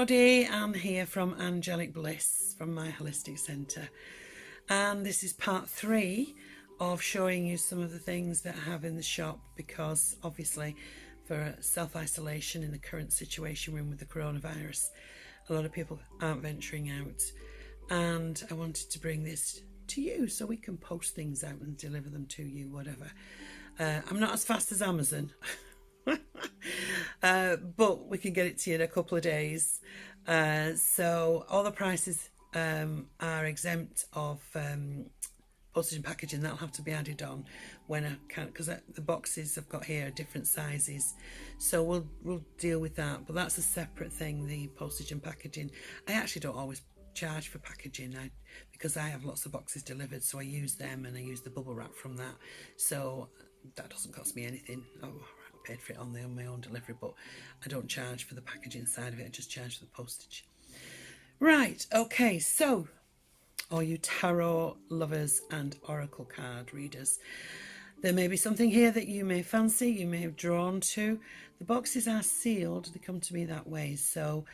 everybody, I'm here from Annegelic Bliss from my holistic centre, and this is part 3 of showing you some of the things that I have in the shop, because obviously for self-isolation in the current situation we're in with the coronavirus, a lot of people aren't venturing out, and I wanted to bring this to you so we can post things out and deliver them to you, whatever. I'm not as fast as Amazon. But we can get it to you in a couple of days. So all the prices are exempt of postage and packaging. That'll have to be added on when I can, because the boxes I've got here are different sizes, so we'll deal with that. But that's a separate thing, the postage and packaging. I actually don't always charge for packaging because I have lots of boxes delivered, so I use them and I use the bubble wrap from that, so that doesn't cost me anything. I paid for it on my own delivery, but I don't charge for the packaging side of it, I just charge for the postage. Right, okay, so all you tarot lovers and oracle card readers, there may be something here that you may fancy, you may have drawn to. The boxes are sealed, they come to me that way, so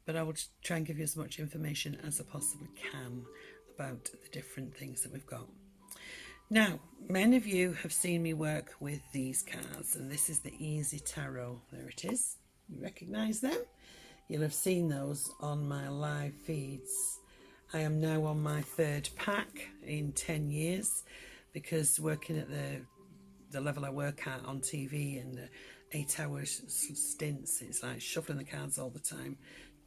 but I will try and give you as much information as I possibly can about the different things that we've got. Now, many of you have seen me work with these cards, and this is the Easy Tarot. There it is. You recognise them? You'll have seen those on my live feeds. I am now on my 3rd pack in 10 years, because working at the level I work at on TV and the 8-hour stints, it's like shuffling the cards all the time.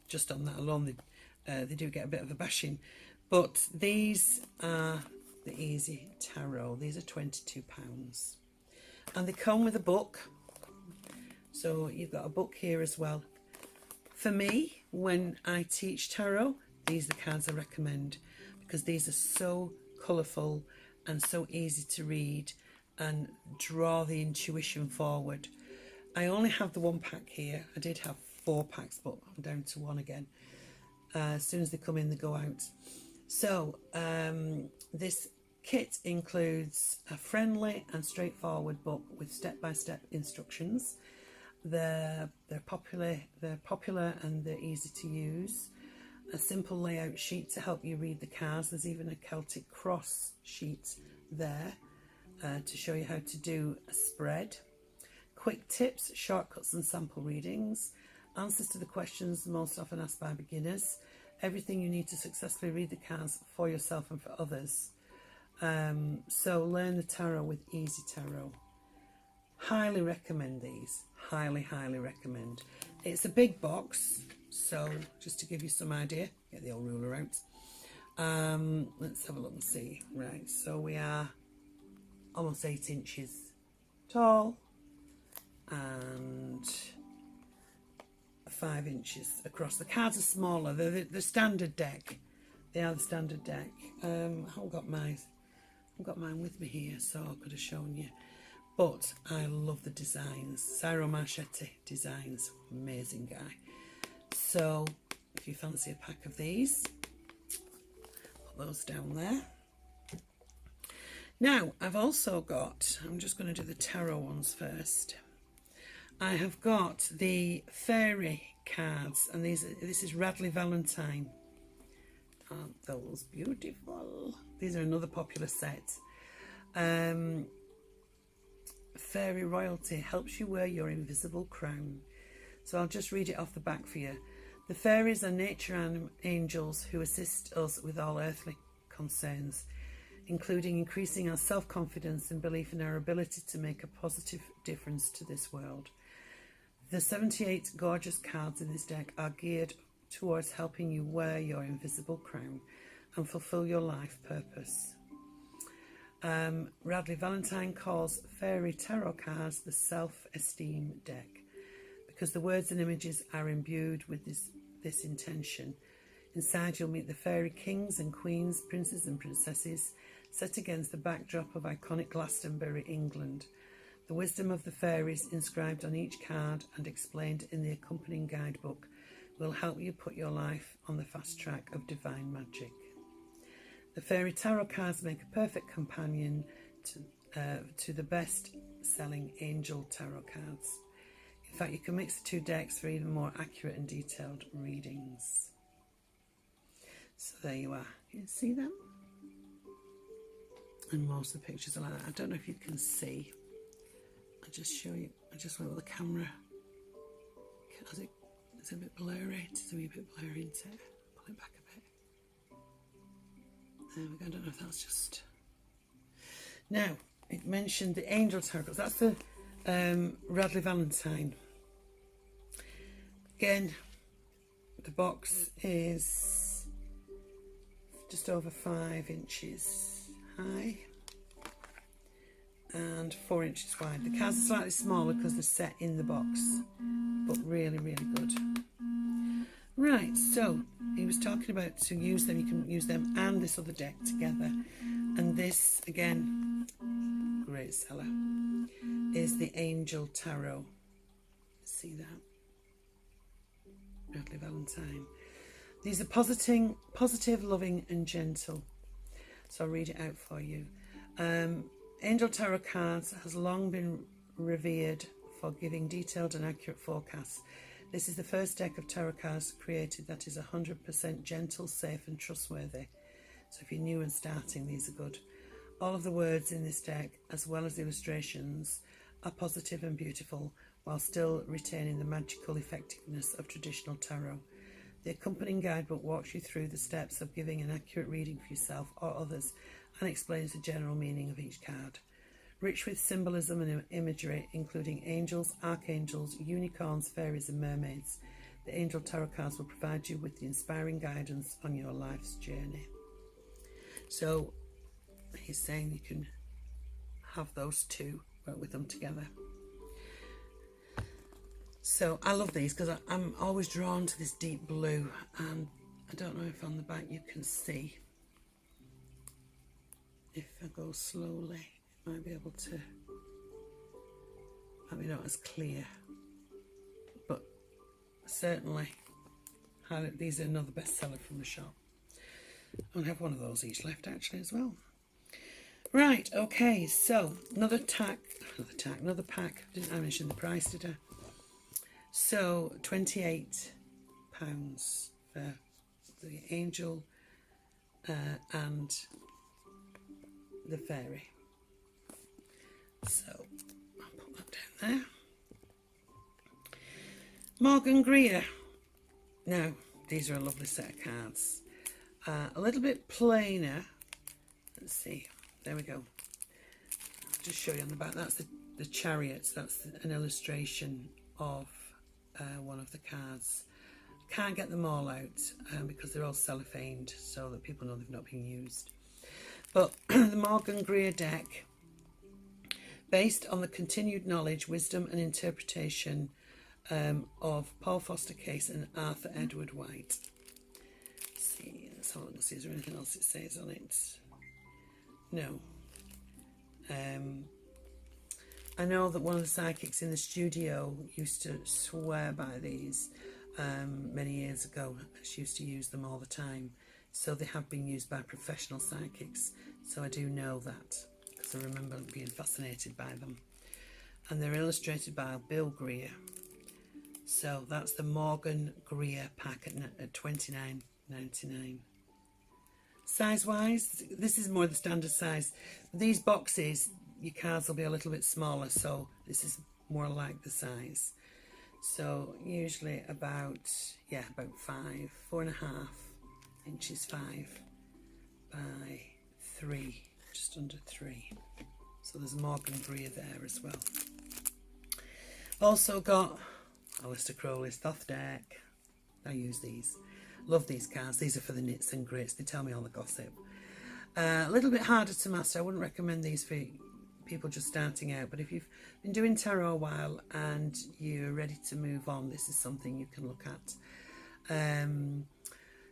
Just on that alone, they do get a bit of a bashing. But these are the Easy Tarot. These are £22, and they come with a book, so you've got a book here as well. For me, when I teach tarot, these are the cards I recommend, because these are so colourful and so easy to read and draw the intuition forward. I only have the 1 pack here. I did have 4 packs, but I'm down to 1 again. As soon as they come in, they go out. So this kit includes a friendly and straightforward book with step-by-step instructions. They're popular and they're easy to use. A simple layout sheet to help you read the cards. There's even a Celtic cross sheet there to show you how to do a spread. Quick tips, shortcuts and sample readings. Answers to the questions most often asked by beginners. Everything you need to successfully read the cards for yourself and for others. So learn the tarot with Easy Tarot. Highly recommend these. Highly, highly recommend. It's a big box, so just to give you some idea, get the old ruler out. Let's have a look and see. Right, so we are almost 8 inches tall and 5 inches across. The cards are smaller. They're the standard deck. They are the standard deck. I haven't got mine with me here, so I could have shown you. But I love the designs. Ciro Marchetti designs, amazing guy. So if you fancy a pack of these, put those down there. Now I've also got, I'm just going to do the tarot ones first. I have got the fairy cards, and this is Radley Valentine. Aren't those beautiful? These are another popular set. Fairy royalty helps you wear your invisible crown. So I'll just read it off the back for you. The fairies are nature angels who assist us with all earthly concerns, including increasing our self-confidence and belief in our ability to make a positive difference to this world. The 78 gorgeous cards in this deck are geared towards helping you wear your invisible crown and fulfill your life purpose. Radley Valentine calls fairy tarot cards the self-esteem deck, because the words and images are imbued with this intention. Inside you'll meet the fairy kings and queens, princes and princesses, set against the backdrop of iconic Glastonbury, England. The wisdom of the fairies inscribed on each card and explained in the accompanying guidebook will help you put your life on the fast track of divine magic. The fairy tarot cards make a perfect companion to the best-selling angel tarot cards. In fact, you can mix the two decks for even more accurate and detailed readings. So there you are. Can you see them? And most of the pictures are like that. I don't know if you can see. I'll just show you. I just went with the camera. It's a bit blurry. It's a wee bit blurry, isn't it? Pull it back a bit. There we go. I don't know if that's just... Now, it mentioned the Angel Tarot. That's the Radley Valentine. Again, the box is just over 5 inches high and 4 inches wide. The cards are slightly smaller because they're set in the box, but really, really good. Right, so he was talking about to use them. You can use them and this other deck together. And this, again, great seller, is the Angel Tarot. See that? Bradley Valentine. These are positive, loving and gentle. So I'll read it out for you. Angel Tarot cards has long been revered for giving detailed and accurate forecasts. This is the first deck of tarot cards created that is 100% gentle, safe and trustworthy. So if you're new and starting, these are good. All of the words in this deck, as well as the illustrations, are positive and beautiful, while still retaining the magical effectiveness of traditional tarot. The accompanying guidebook walks you through the steps of giving an accurate reading for yourself or others and explains the general meaning of each card. Rich with symbolism and imagery, including angels, archangels, unicorns, fairies and mermaids, the Angel Tarot cards will provide you with the inspiring guidance on your life's journey. So he's saying you can have those two, work with them together. So I love these because I'm always drawn to this deep blue, and I don't know if on the back you can see. If I go slowly, I might be able to, might be not as clear, but certainly these are another bestseller from the shop. I'll have one of those each left actually as well. Right, okay, so another pack. Didn't I mention the price, did I? So £28 for the angel and the fairy. So I'll put that down there. Morgan Greer. Now, these are a lovely set of cards. A little bit plainer. Let's see. There we go. I'll just show you on the back. That's the chariots. That's an illustration of one of the cards. Can't get them all out because they're all cellophaned so that people know they've not been used. But the Morgan Greer deck, based on the continued knowledge, wisdom and interpretation of Paul Foster Case and Arthur Edward White. Let's see, let's have a look and see, is there anything else it says on it? No. I know that one of the psychics in the studio used to swear by these many years ago. She used to use them all the time. So they have been used by professional psychics. So I do know that because I remember being fascinated by them. And they're illustrated by Bill Greer. So that's the Morgan Greer pack at $29.99. Size-wise, this is more the standard size. These boxes, your cards will be a little bit smaller, so this is more like the size. So usually about 4.5 inches, 5 by 3, just under 3. So there's Morgan Greer there as well. Also got Aleister Crowley's Thoth Deck. I use these. Love these cards. These are for the nits and grits. They tell me all the gossip. A little bit harder to master. I wouldn't recommend these for people just starting out, but if you've been doing tarot a while and you're ready to move on, this is something you can look at.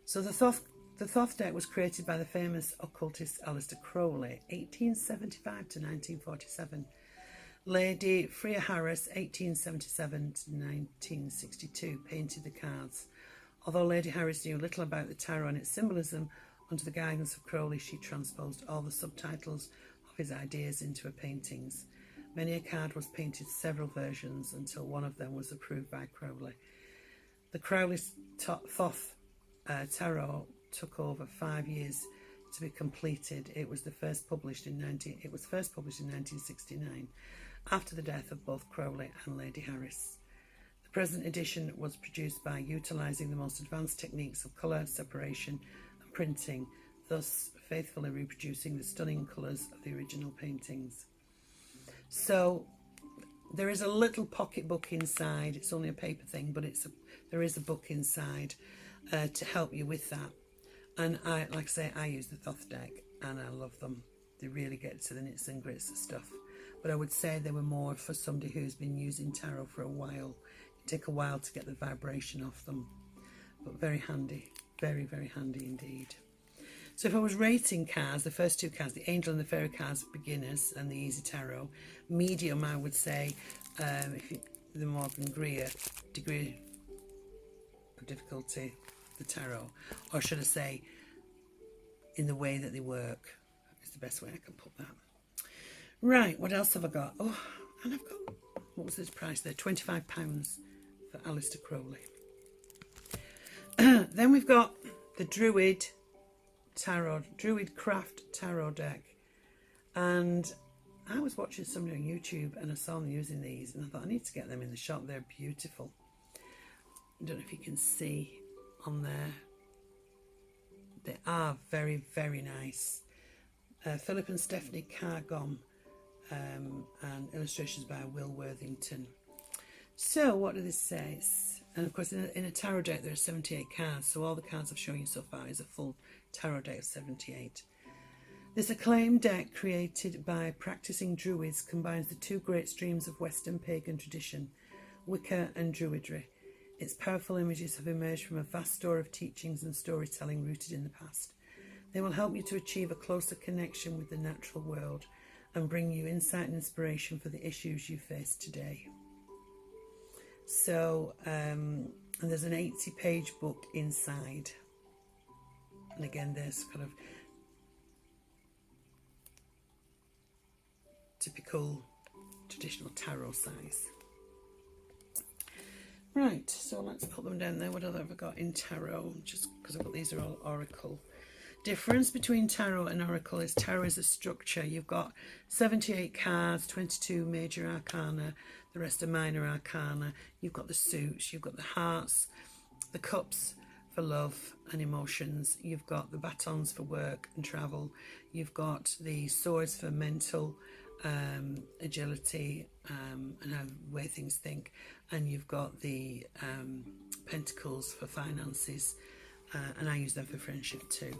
So the Thoth Deck was created by the famous occultist Aleister Crowley, 1875 to 1947. Lady Freya Harris, 1877 to 1962, painted the cards. Although Lady Harris knew little about the tarot and its symbolism, under the guidance of Crowley, she transposed all the subtitles of his ideas into her paintings. Many a card was painted several versions until one of them was approved by Crowley. The Crowley Thoth Tarot took over 5 years to be completed. It was first published in 1969, after the death of both Crowley and Lady Harris. The present edition was produced by utilising the most advanced techniques of colour separation and printing, thus faithfully reproducing the stunning colours of the original paintings. So there is a little pocket book inside. It's only a paper thing, but there is a book inside to help you with that. And like I say, I use the Thoth Deck and I love them. They really get to the nits and grits of stuff. But I would say they were more for somebody who's been using tarot for a while. It take a while to get the vibration off them. But very handy. Very, very handy indeed. So if I was rating cards, the first 2 cards, the Angel and the Fairy cards for beginners and the Easy Tarot, medium I would say, the Morgan Greer degree of difficulty, the tarot, or should I say in the way that they work, is the best way I can put that. Right, what else have I got? Oh, and I've got, what was this price there? £25 for Alistair Crowley. Then we've got the Druidcraft Tarot deck, and I was watching somebody on YouTube and I saw them using these and I thought I need to get them in the shop. They're beautiful. I don't know if you can see on there. They are very, very nice. Philip and Stephanie Cargom, and illustrations by Will Worthington. So what do they say? And of course in a tarot deck there are 78 cards, so all the cards I've shown you so far is a full tarot deck of 78. This acclaimed deck, created by practicing druids, combines the 2 great streams of Western pagan tradition, Wicca and Druidry. Its powerful images have emerged from a vast store of teachings and storytelling rooted in the past. They will help you to achieve a closer connection with the natural world and bring you insight and inspiration for the issues you face today. So, and there's an 80-page book inside. And again, there's kind of typical traditional tarot size. Right, so let's put them down there. What have I got in tarot? Just because I've got these are all oracle. Difference between tarot and oracle is tarot is a structure. You've got 78 cards, 22 major arcana, the rest are minor arcana. You've got the suits, you've got the hearts, the cups for love and emotions. You've got the batons for work and travel. You've got the swords for mental agility and how the way things think. And you've got the pentacles for finances, and I use them for friendship too.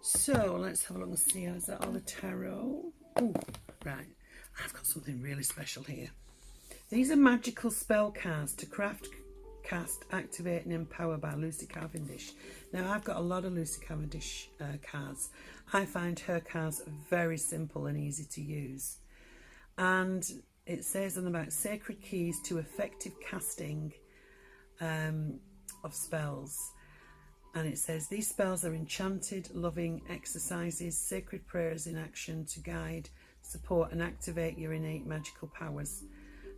So let's have a look and see. Is that all the tarot? Oh, right. I've got something really special here. These are magical spell cards to craft, cast, activate and empower by Lucy Cavendish. Now I've got a lot of Lucy Cavendish cards. I find her cards very simple and easy to use. And it says on the back, sacred keys to effective casting of spells. And it says, these spells are enchanted, loving exercises, sacred prayers in action to guide, support and activate your innate magical powers.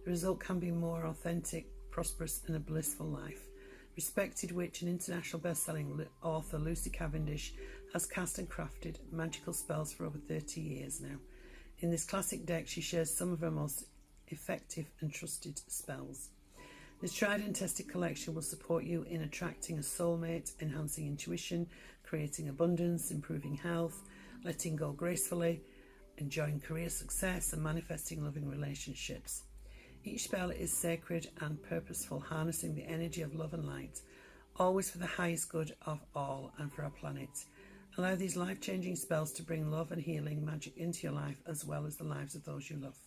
The result can be more authentic, prosperous and a blissful life. Respected witch and international best-selling author Lucy Cavendish has cast and crafted magical spells for over 30 years now. In this classic deck, she shares some of her most effective and trusted spells. This tried and tested collection will support you in attracting a soulmate, enhancing intuition, creating abundance, improving health, letting go gracefully, enjoying career success and manifesting loving relationships. Each spell is sacred and purposeful, harnessing the energy of love and light, always for the highest good of all and for our planet. Allow these life-changing spells to bring love and healing magic into your life as well as the lives of those you love.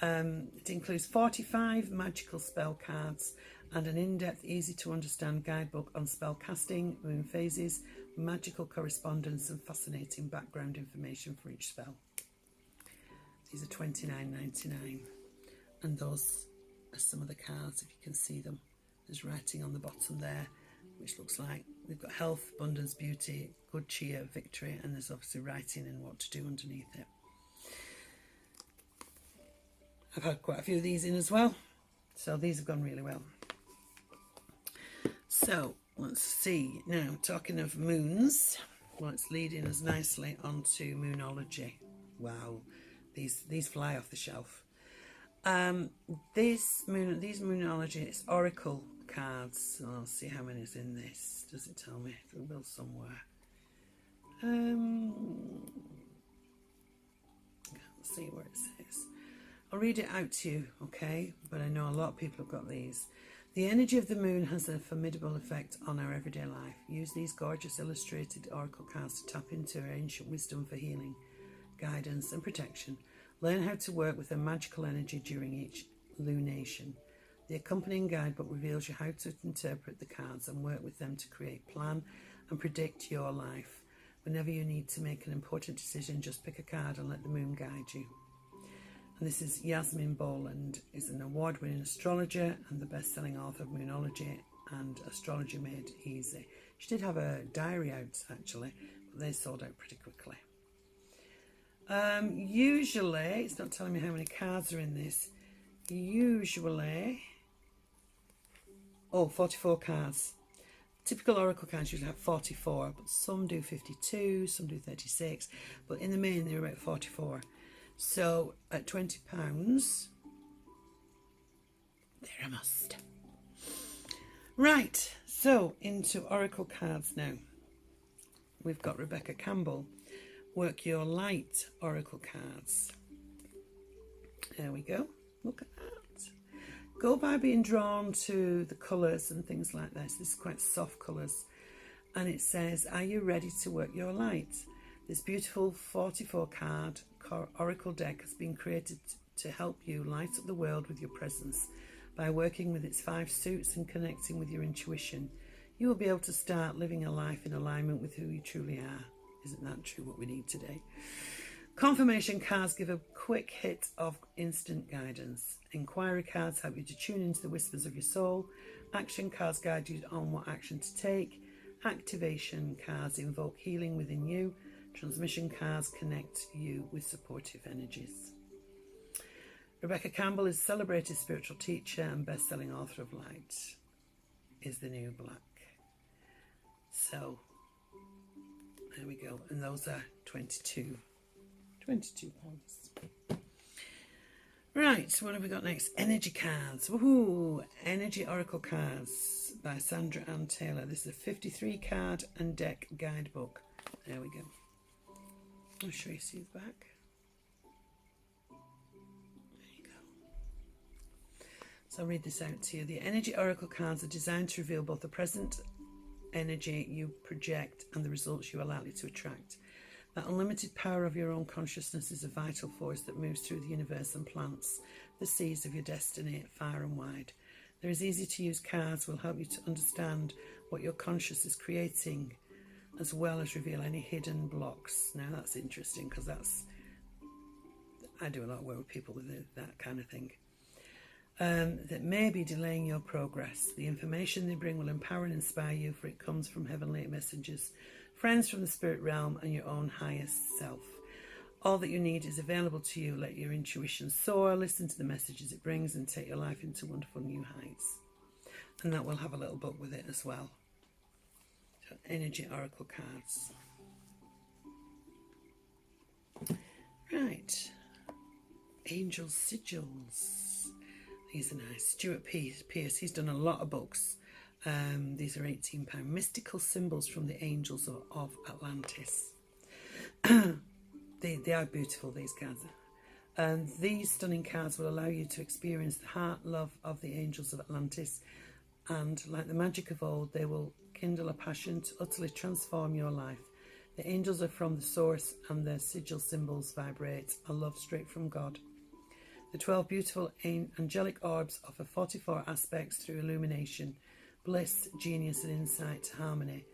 It includes 45 magical spell cards and an in-depth, easy-to-understand guidebook on spell casting, moon phases, magical correspondence and fascinating background information for each spell. These are $29.99, and those are some of the cards, if you can see them. There's writing on the bottom there, which looks like we've got health, abundance, beauty, good cheer, victory, and there's obviously writing and what to do underneath it. I've had quite a few of these in as well, so these have gone really well. So let's see now, talking of moons, well, it's leading us nicely onto Moonology. Wow, these fly off the shelf. These Moonology, it's oracle cards. So I'll see how many is in this. Does it tell me? It will somewhere. Can't see where it says. I'll read it out to you, okay? But I know a lot of people have got these. The energy of the moon has a formidable effect on our everyday life. Use these gorgeous illustrated oracle cards to tap into our ancient wisdom for healing, guidance and protection. Learn how to work with a magical energy during each lunation. The accompanying guidebook reveals you how to interpret the cards and work with them to create, plan and predict your life. Whenever you need to make an important decision, just pick a card and let the moon guide you. And this is Yasmin Boland, is an award-winning astrologer and the best-selling author of Moonology and Astrology Made Easy. She did have a diary out, actually, but they sold out pretty quickly. Usually, it's not telling me how many cards are in this. Usually, 44 cards. Typical oracle cards usually have 44, but some do 52, some do 36, but in the main they're about 44. So at £20, they're a must. Right, so into oracle cards now. We've got Rebecca Campbell, Work Your Light oracle cards. There we go. Look at that. Go by being drawn to the colours and things like this. This is quite soft colours. And it says, are you ready to work your light? This beautiful 44 card oracle deck has been created to help you light up the world with your presence. By working with its 5 suits and connecting with your intuition, you will be able to start living a life in alignment with who you truly are. Isn't that true, what we need today? Confirmation cards give a quick hit of instant guidance. Inquiry cards help you to tune into the whispers of your soul. Action cards guide you on what action to take. Activation cards invoke healing within you. Transmission cards connect you with supportive energies. Rebecca Campbell is a celebrated spiritual teacher and best-selling author of Light is the New Black. So, there we go. And those are 22 pounds. Right, so what have we got next? Energy cards. Woohoo! Energy Oracle cards by Sandra Ann Taylor. This is a 53 card and deck guidebook. There we go. I'll show you, see the back. There you go. So I'll read this out to you. The Energy Oracle cards are designed to reveal both the present energy you project and the results you are likely to attract. That unlimited power of your own consciousness is a vital force that moves through the universe and plants the seeds of your destiny far and wide. There is easy to use cards will help you to understand what your conscious is creating, as well as reveal any hidden blocks. Now that's interesting, because I do a lot of work with people with that kind of thing. That may be delaying your progress. The information they bring will empower and inspire you, for it comes from heavenly messengers, friends from the spirit realm, and your own highest self. All that you need is available to you. Let your intuition soar, listen to the messages it brings, and take your life into wonderful new heights. And that will have a little book with it as well. So, Energy Oracle cards. Right. Angel Sigils. These are nice. Stuart Pearce, he's done a lot of books. These are £18. Mystical symbols from the angels of Atlantis. They are beautiful, these cards. And these stunning cards will allow you to experience the heart love of the angels of Atlantis. And like the magic of old, they will kindle a passion to utterly transform your life. The angels are from the source, and their sigil symbols vibrate a love straight from God. The 12 beautiful angelic orbs offer 44 aspects through illumination, bliss, genius and insight to harmony,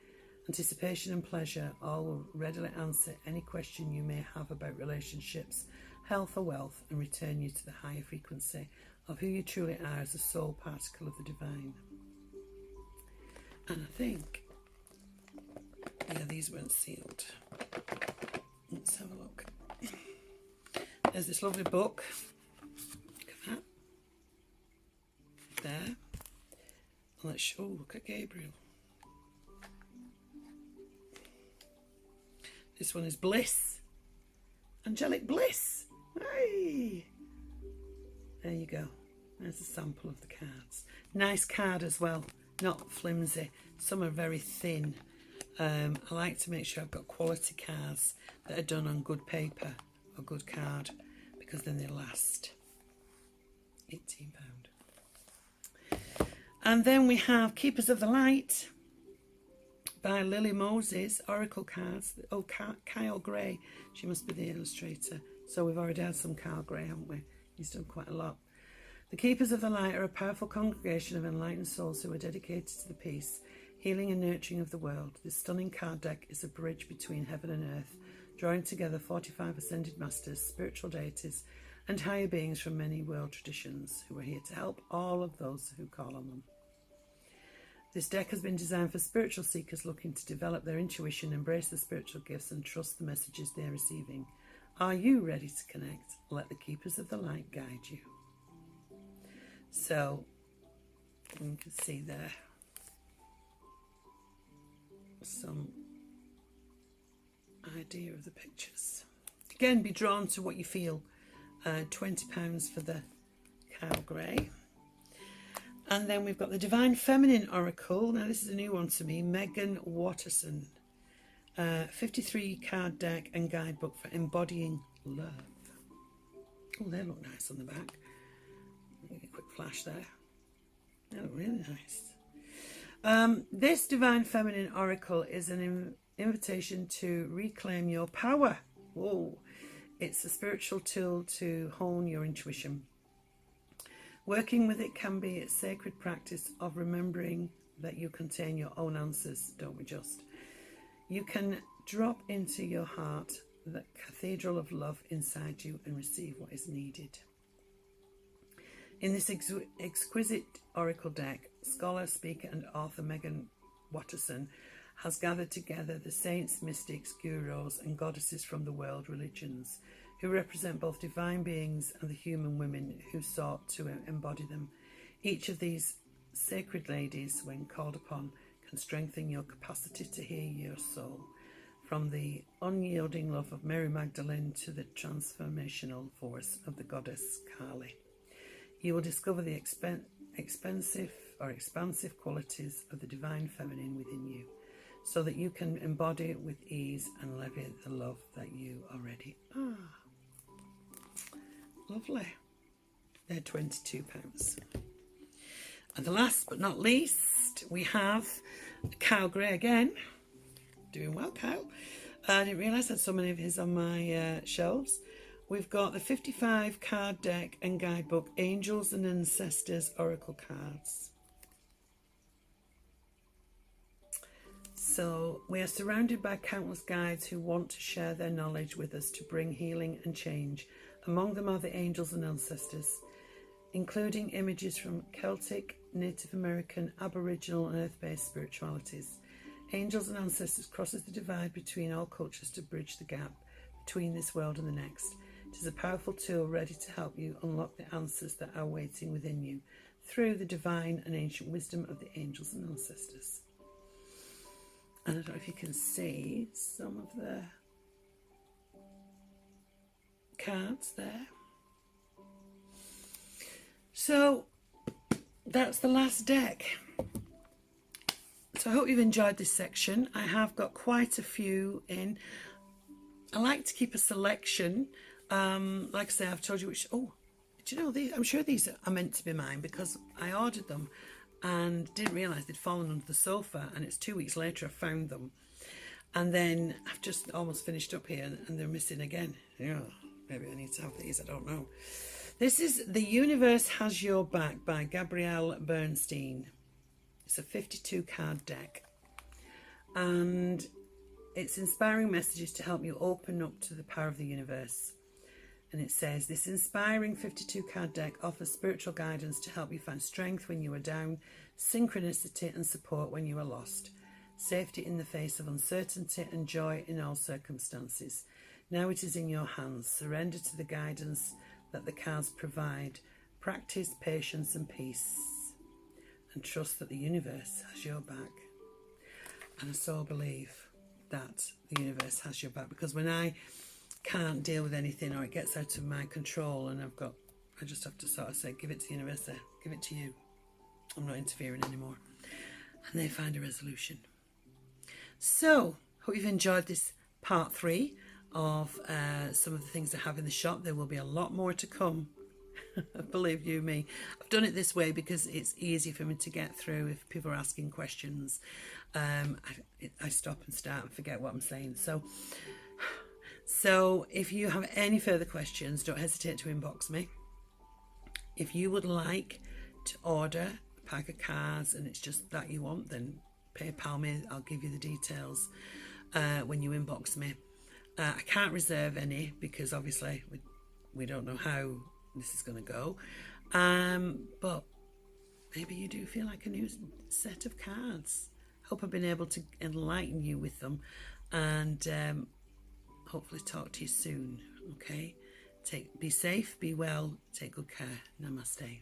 anticipation and pleasure. All will readily answer any question you may have about relationships, health or wealth, and return you to the higher frequency of who you truly are as a soul particle of the divine. And I think, yeah, these weren't sealed. Let's have a look. There's this lovely book. there. Let's, oh, look at Gabriel. This one is Bliss. Angelic Bliss. Hey! There you go. There's a sample of the cards. Nice card as well. Not flimsy. Some are very thin. I like to make sure I've got quality cards that are done on good paper or good card, because then they last. £18. And then we have Keepers of the Light by Lily Moses, Oracle cards. Oh, Kyle Gray. She must be the illustrator. So we've already had some Kyle Gray, haven't we? He's done quite a lot. The Keepers of the Light are a powerful congregation of enlightened souls who are dedicated to the peace, healing and nurturing of the world. This stunning card deck is a bridge between heaven and earth, drawing together 45 ascended masters, spiritual deities, and higher beings from many world traditions who are here to help all of those who call on them. This deck has been designed for spiritual seekers looking to develop their intuition, embrace the spiritual gifts, and trust the messages they're receiving. Are you ready to connect? Let the Keepers of the Light guide you. So, you can see there some idea of the pictures. Again, be drawn to what you feel. £20 for the Kyle Gray. And then we've got the Divine Feminine Oracle. Now this is a new one to me. Megan Watterson. 53 card deck and guidebook for embodying love. Oh, they look nice on the back. Give you a quick flash there. They look really nice. This Divine Feminine Oracle is an invitation to reclaim your power. Whoa. It's a spiritual tool to hone your intuition. Working with it can be a sacred practice of remembering that you contain your own answers, don't we just? You can drop into your heart the cathedral of love inside you and receive what is needed. In this exquisite oracle deck, scholar, speaker and author Megan Watterson has gathered together the saints, mystics, gurus and goddesses from the world religions, who represent both divine beings and the human women who sought to embody them. Each of these sacred ladies, when called upon, can strengthen your capacity to hear your soul, from the unyielding love of Mary Magdalene to the transformational force of the goddess Kali. You will discover the expansive qualities of the divine feminine within you, so that you can embody it with ease and levy the love that you already are. Lovely. They're £22. And the last but not least, we have Kyle Gray again. Doing well, Kyle. I didn't realise I had so many of his on my shelves. We've got the 55 card deck and guidebook, Angels and Ancestors Oracle Cards. So we are surrounded by countless guides who want to share their knowledge with us to bring healing and change. Among them are the angels and ancestors, including images from Celtic, Native American, Aboriginal and earth-based spiritualities. Angels and ancestors crosses the divide between all cultures to bridge the gap between this world and the next. It is a powerful tool ready to help you unlock the answers that are waiting within you through the divine and ancient wisdom of the angels and ancestors. And I don't know if you can see some of the cards there. So that's the last deck. So I hope you've enjoyed this section. I have got quite a few in. I like to keep a selection. Like I say, I've told you which. Oh, do you know these? I'm sure these are meant to be mine because I ordered them and didn't realise they'd fallen under the sofa. And it's 2 weeks later I found them, and then I've just almost finished up here and they're missing again. Yeah, maybe I need to have these. I don't know. This is The Universe Has Your Back by Gabrielle Bernstein. It's a 52 card deck, and it's inspiring messages to help you open up to the power of the universe. And it says, this inspiring 52 card deck offers spiritual guidance to help you find strength when you are down, synchronicity and support when you are lost, safety in the face of uncertainty and joy in all circumstances. Now it is in your hands. Surrender to the guidance that the cards provide. Practice patience and peace. and trust that the universe has your back. And I so believe that the universe has your back, because when I can't deal with anything or it gets out of my control and I just have to sort of say, give it to the universe, give it to you. I'm not interfering anymore. And they find a resolution. So, hope you've enjoyed this part 3 of some of the things I have in the shop. There will be a lot more to come. Believe you me. I've done it this way because it's easy for me to get through if people are asking questions. I stop and start and forget what I'm saying. So if you have any further questions, don't hesitate to inbox me. If you would like to order a pack of cards and it's just that you want, then PayPal me. I'll give you the details when you inbox me. I can't reserve any because obviously we don't know how this is going to go. But maybe you do feel like a new set of cards. Hope I've been able to enlighten you with them, and hopefully talk to you soon. Okay, be safe, be well, take good care. Namaste.